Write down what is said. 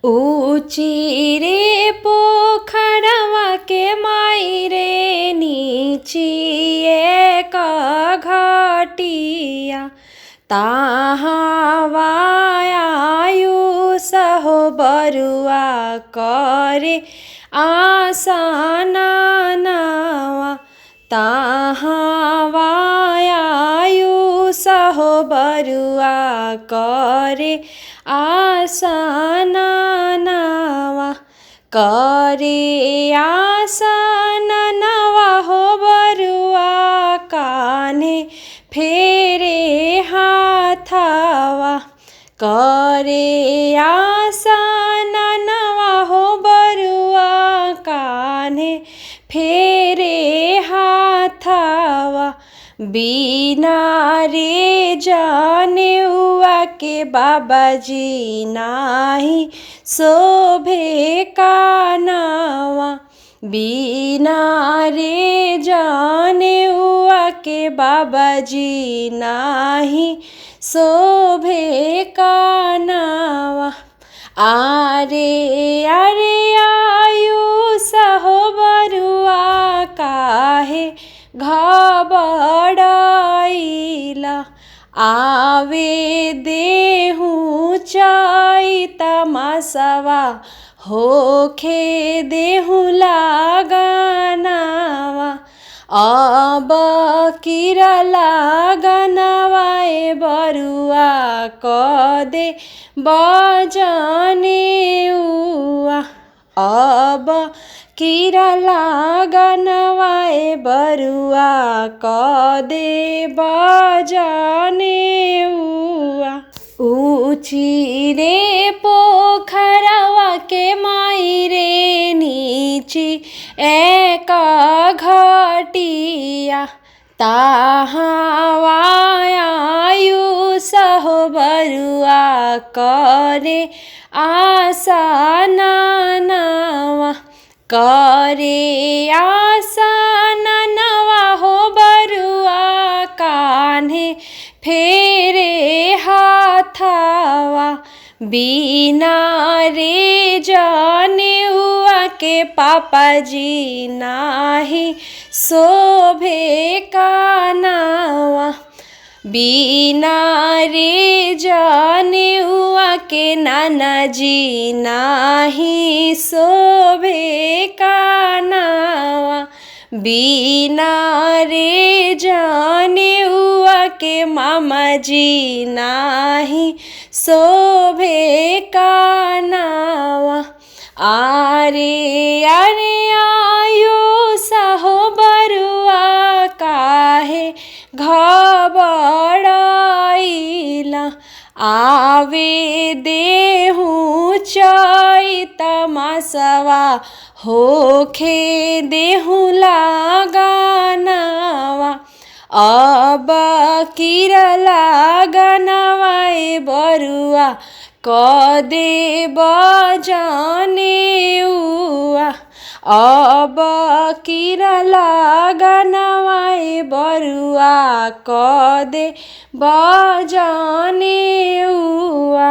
ऊँची रे पोखरवा के माई रे नीची एक घटिया ताहाँ आयुष हो बरुआ करे आसना नावा ताहाँ आयुष हो बरुआ करे आसना नावा करे आसना नावा हो बरुआ कान्हे फेरे हाथावा करे आसना नावा हो बरुआ कान्हे फेरे हाथावा बिना रे जाने हुआ के बाबाजी नाही शोभे कानावा बिना रे जाने हुआ के बाबाजी नाही शोभे कानावा आरे आरे आयुष हो बरुआ काहे घबड़ाइला आवे देहु चाई तमासवा होखे देहु लागनावा अब किरा लागनावा ए बरुआ कदे बजने उआ अब किरा लागनवा ए बरुआ कदे बजने उआ ऊँची रे पोखरवा के माई रे नीची एक घटिया ताहाँ आयुष हो बरुआ करे आसना नावा करे आसना नावा हो बरुआ कान्हे फेरे हाथावा बिना रे जाने हुआ के पापाजी नाही शोभे कानावा बिना रे जाने हुआ के नाना जी नाही शोभे कानावा बिना रे जाने हुआ के मामा जी नाही शोभे कानावा आरे आरे आयुष हो बरुआ काहे घबड़ाइला आवे देहु चाई तमासवा होखे देहु लागनावा अब किरा लागनावा ए बरुआ कदे बजने उआ अब किरा लागनावा ए बरुआ कदे बजने उआ।